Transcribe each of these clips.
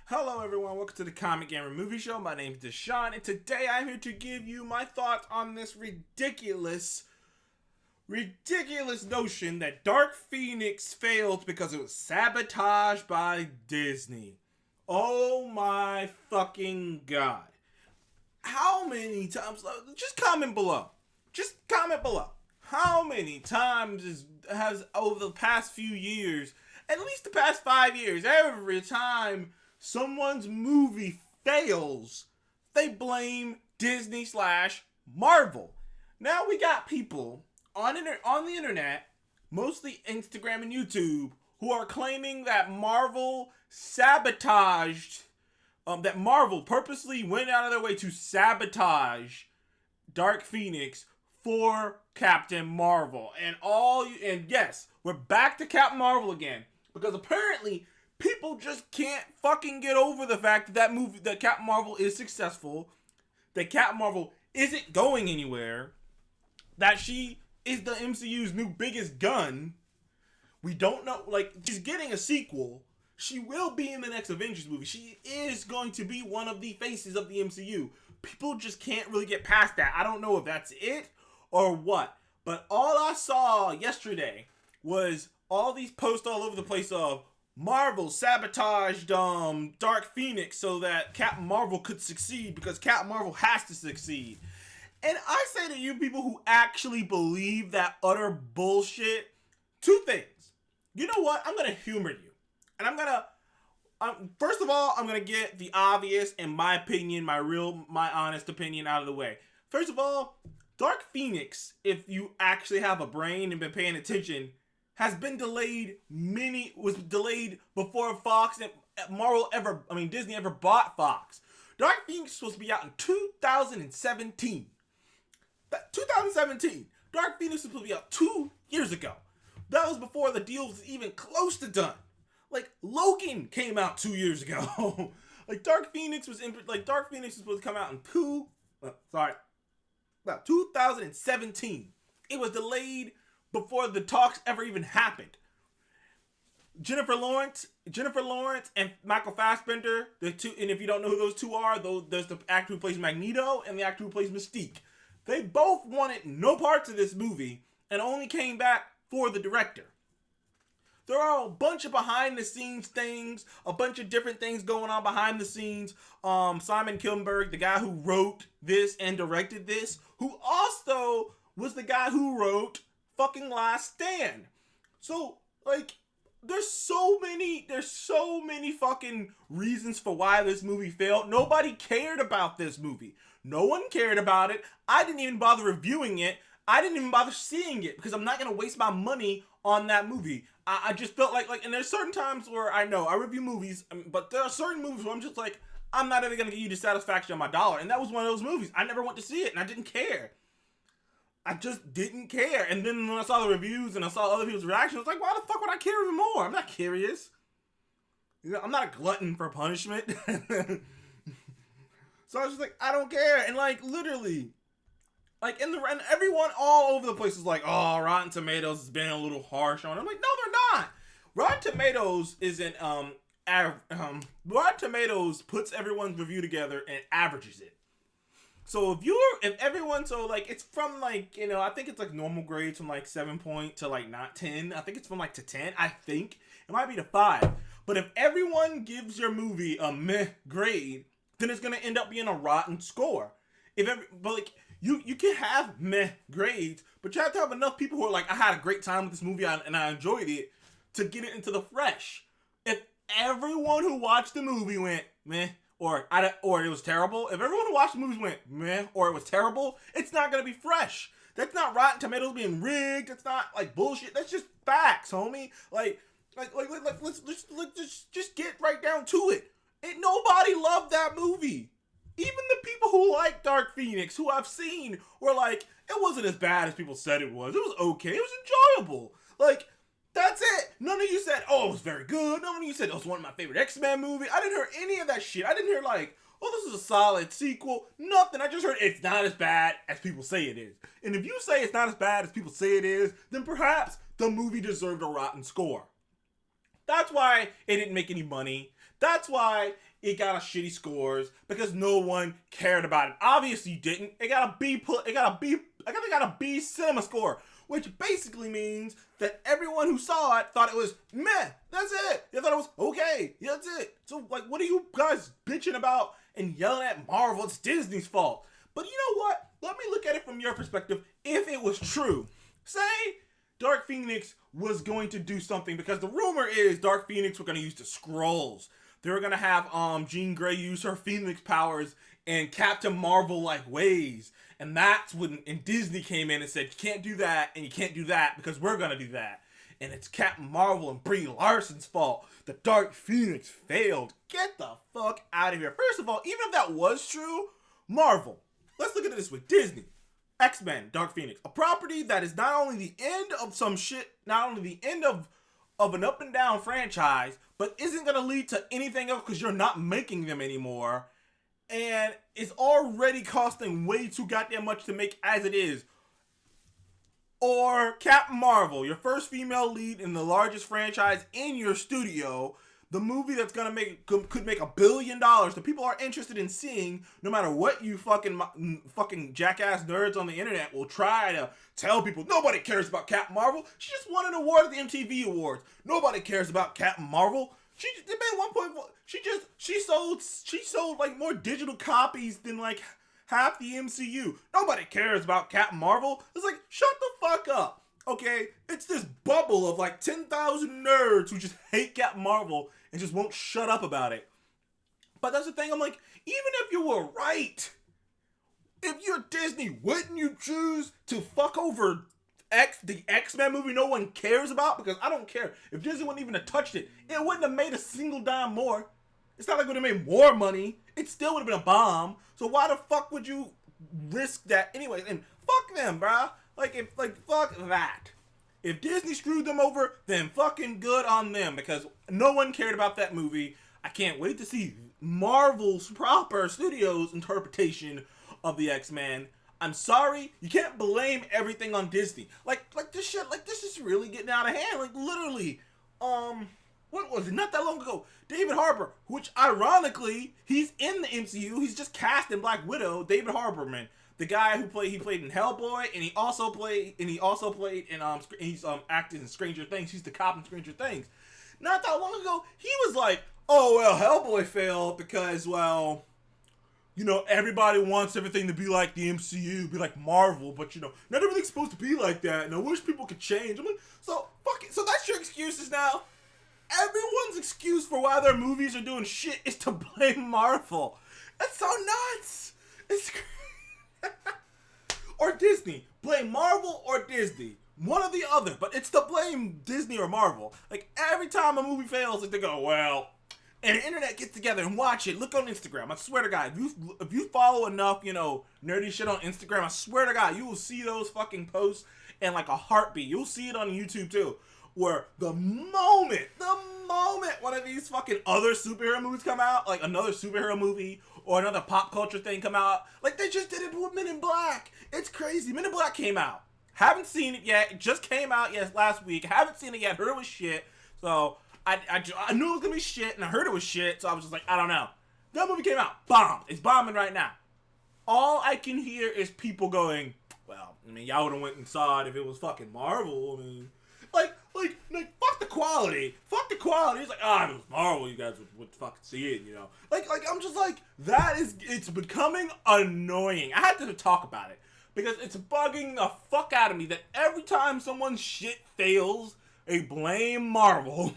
Hello everyone, welcome to the Comic Gamer Movie Show. My name is Deshaun, and today I'm here to give you my thoughts on this ridiculous notion that Dark Phoenix failed because it was sabotaged by Disney. Oh my fucking god. How many times, just comment below. Just comment below. How many times has over the past few years, at least the past 5 years, every time someone's movie fails, they blame Disney / Marvel. Now we got people on the internet, mostly Instagram and YouTube, who are claiming that Marvel sabotaged, that Marvel purposely went out of their way to sabotage Dark Phoenix for Captain Marvel. And yes, we're back to Captain Marvel again, because apparently people just can't fucking get over the fact that Captain Marvel is successful, that Captain Marvel isn't going anywhere, that she is the MCU's new biggest gun. We don't know, she's getting a sequel. She will be in the next Avengers movie. She is going to be one of the faces of the MCU. People just can't really get past that. I don't know if that's it or what. But all I saw yesterday was all these posts all over the place of Marvel sabotaged Dark Phoenix so that Captain Marvel could succeed because Captain Marvel has to succeed. And I say to you people who actually believe that utter bullshit, two things. You know what? I'm going to humor you. And I'm going to, first of all, I'm going to get the obvious and my opinion, my honest opinion out of the way. First of all, Dark Phoenix, if you actually have a brain and been paying attention, was delayed before Disney ever bought Fox. Dark Phoenix was supposed to be out in 2017. 2017. Dark Phoenix was supposed to be out 2 years ago. That was before the deal was even close to done. Logan came out 2 years ago. Dark Phoenix was supposed to come out in 2017. It was delayed before the talks ever even happened. Jennifer Lawrence and Michael Fassbender, the two, and if you don't know who those two are, there's the actor who plays Magneto and the actor who plays Mystique. They both wanted no parts of this movie and only came back for the director. There are a bunch of behind the scenes things, a bunch of different things going on behind the scenes. Simon Kinberg, the guy who wrote this and directed this, who also was the guy who wrote fucking Last Stand. So, there's so many fucking reasons for why this movie failed. Nobody cared about this movie. No one cared about it. I didn't even bother reviewing it. I didn't even bother seeing it because I'm not going to waste my money on that movie. I just felt and there's certain times where I know I review movies, but there are certain movies where I'm just I'm not even going to give you the satisfaction of my dollar. And that was one of those movies. I never went to see it and I didn't care. I just didn't care. And then when I saw the reviews and I saw other people's reactions, I was why the fuck would I care even more? I'm not curious. I'm not a glutton for punishment. So I was just I don't care. And literally, and everyone all over the place is oh, Rotten Tomatoes has been a little harsh on it. I'm no, they're not. Rotten Tomatoes isn't, Rotten Tomatoes puts everyone's review together and averages it. So it's from I think it's normal grades from 7 point to not 10. I think it's from to 10. I think it might be to 5. But if everyone gives your movie a meh grade, then it's gonna end up being a rotten score. You can have meh grades, but you have to have enough people who are I had a great time with this movie and I enjoyed it to get it into the fresh. If everyone who watched the movie went meh, or it was terrible. If everyone who watched the movies went meh or it was terrible, it's not gonna be fresh. That's not Rotten Tomatoes being rigged. It's not bullshit. That's just facts, homie. Let's just get right down to it. Nobody loved that movie. Even the people who like Dark Phoenix, who I've seen, were it wasn't as bad as people said it was. It was okay. It was enjoyable. That's it. None of you said, oh, it was very good. None of you said, oh, it's one of my favorite X-Men movies. I didn't hear any of that shit. I didn't hear oh, this is a solid sequel. Nothing. I just heard it's not as bad as people say it is. And if you say it's not as bad as people say it is, then perhaps the movie deserved a rotten score. That's why it didn't make any money. That's why it got a shitty scores, because no one cared about it. Obviously, you didn't. It got a B. It got a B. I think it got a B cinema score, which basically means that everyone who saw it thought it was meh. That's it. They thought it was okay. Yeah, that's it. So, like, what are you guys bitching about and yelling at Marvel? It's Disney's fault. But you know what? Let me look at it from your perspective. If it was true, say Dark Phoenix was going to do something, because the rumor is Dark Phoenix were going to use the Skrulls. They were going to have Jean Grey use her Phoenix powers in Captain Marvel-like ways. And that's when Disney came in and said, you can't do that and you can't do that because we're going to do that. And it's Captain Marvel and Brie Larson's fault. The Dark Phoenix failed. Get the fuck out of here. First of all, even if that was true, Marvel, let's look at it this way. Disney, X-Men, Dark Phoenix, a property that is not only the end of some shit, not only the end of an up and down franchise, but isn't going to lead to anything else because you're not making them anymore. And it's already costing way too goddamn much to make as it is. Or Captain Marvel, your first female lead in the largest franchise in your studio. The movie that's gonna could make $1 billion that people are interested in seeing, no matter what you fucking jackass nerds on the internet will try to tell people. Nobody cares about Captain Marvel. She just won an award at the MTV Awards. Nobody cares about Captain Marvel. They made 1.4. She sold like more digital copies than like half the MCU. Nobody cares about Captain Marvel. It's like, shut the fuck up. Okay, it's this bubble of like 10,000 nerds who just hate Captain Marvel and just won't shut up about it. But that's the thing, I'm like, even if you were right, if you're Disney, wouldn't you choose to fuck over the X-Men movie no one cares about? Because I don't care. If Disney wouldn't even have touched it, it wouldn't have made a single dime more. It's not like it would have made more money. It still would have been a bomb. So why the fuck would you risk that anyway? And fuck them, bruh. Fuck that. If Disney screwed them over, then fucking good on them, because no one cared about that movie. I can't wait to see Marvel's proper studios interpretation of the X-Men. I'm sorry, you can't blame everything on Disney. Like this shit, like this is really getting out of hand. Like literally, what was it? Not that long ago, David Harbour, which ironically, he's in the MCU. He's just cast in Black Widow. David Harbour, man. The guy who played in Hellboy, and he also played in he's acted in Stranger Things. He's the cop in Stranger Things. Not that long ago, he was like, "Oh well, Hellboy failed because, well, you know, everybody wants everything to be like the MCU, be like Marvel, but you know, not everything's supposed to be like that. And I wish people could change." I'm like, so fuck it. So that's your excuses now. Everyone's excuse for why their movies are doing shit is to blame Marvel. That's so nuts. It's crazy. Or Disney. Blame Marvel or Disney. One or the other. But it's to blame Disney or Marvel. Like, every time a movie fails, like, they go, well, and the internet gets together and watch it. Look on Instagram. I swear to God, if you follow enough, you know, nerdy shit on Instagram, I swear to God, you will see those fucking posts in like a heartbeat. You'll see it on YouTube too. Where the moment one of these fucking other superhero movies come out, like another superhero movie or another pop culture thing come out, like they just did it with Men in Black. It's crazy. Men in Black came out. Haven't seen it yet. It just came out last week. Haven't seen it yet. Heard it was shit. So I knew it was gonna be shit, and I heard it was shit. So I was just like, I don't know. That movie came out. Bombed. It's bombing right now. All I can hear is people going, well, I mean, y'all would have went and saw it if it was fucking Marvel. I mean, like, fuck the quality. Fuck the quality. It's like, if it was Marvel, you guys would fucking see it, you know. Like, I'm just like, it's becoming annoying. I had to talk about it, because it's bugging the fuck out of me that every time someone's shit fails, they blame Marvel.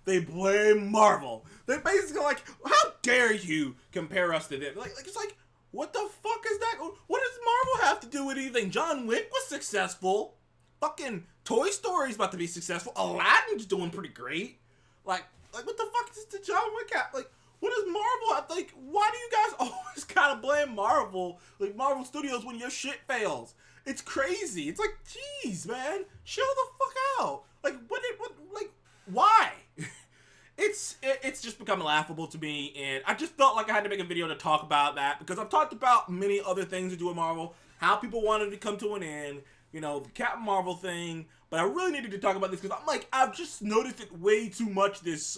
They blame Marvel. They're basically like, how dare you compare us to them? Like it's like, what the fuck is that? What does Marvel have to do with anything? John Wick was successful. Fucking Toy Story's about to be successful. Aladdin's doing pretty great. Like what the fuck is the John Wick at? Like, what does Marvel have? Like, why do you guys always gotta blame Marvel? Like, Marvel Studios when your shit fails. It's crazy. It's like, jeez, man. Chill the fuck out. Like, why? It's just become laughable to me, and I just felt like I had to make a video to talk about that, because I've talked about many other things to do with Marvel, how people wanted to come to an end, you know, the Captain Marvel thing, but I really needed to talk about this because I'm like, I've just noticed it way too much this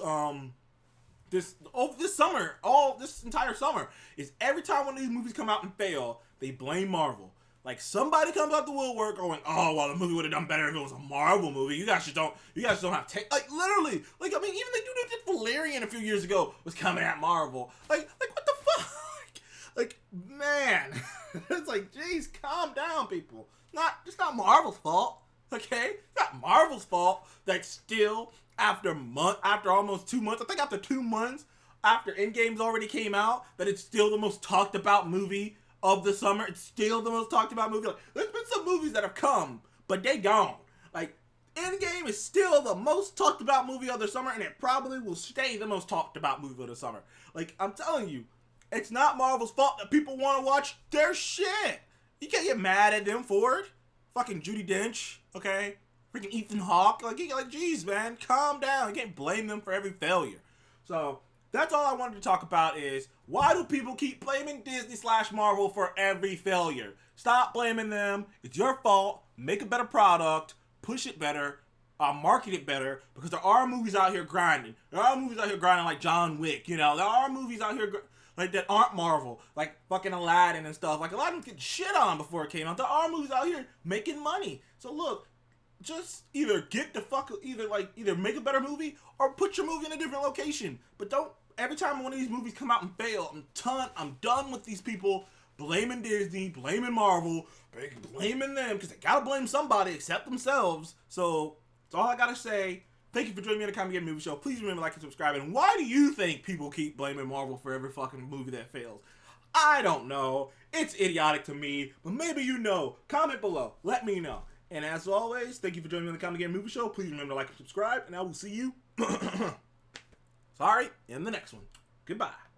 this entire summer is every time one of these movies come out and fail, they blame Marvel. Like somebody comes out the woodwork going, "Oh, well, the movie would have done better if it was a Marvel movie. You guys just don't have like literally. Like I mean, even the dude who did Valerian a few years ago was coming at Marvel. Like what the fuck? Like man, it's like, geez, calm down, people. It's not Marvel's fault. Okay, it's not Marvel's fault that still after almost 2 months, I think after 2 months after Endgame's already came out, that it's still the most talked about movie of the summer. It's still the most talked about movie. Like, there's been some movies that have come, but they gone. Like Endgame is still the most talked about movie of the summer, and it probably will stay the most talked about movie of the summer. Like I'm telling you, it's not Marvel's fault that people want to watch their shit. You can't get mad at them for it. Fucking Judi Dench, okay? Freaking Ethan Hawke. Like, geez, man, calm down. You can't blame them for every failure. So, that's all I wanted to talk about is, why do people keep blaming Disney/Marvel for every failure? Stop blaming them. It's your fault. Make a better product. Push it better. Market it better. Because there are movies out here grinding. There are movies out here grinding like John Wick, you know? There are movies out here like that aren't Marvel, like fucking Aladdin and stuff. Like Aladdin get shit on before it came out. There are movies out here making money. So look, just either make a better movie or put your movie in a different location. But don't every time one of these movies come out and fail, I'm done with these people blaming Disney, blaming Marvel, blaming them because they gotta blame somebody except themselves. So that's all I gotta say. Thank you for joining me on the Comic Game Movie Show. Please remember to like and subscribe. And why do you think people keep blaming Marvel for every fucking movie that fails? I don't know. It's idiotic to me, but maybe you know. Comment below. Let me know. And as always, thank you for joining me on the Comic Game Movie Show. Please remember to like and subscribe, and I will see you in the next one. Goodbye.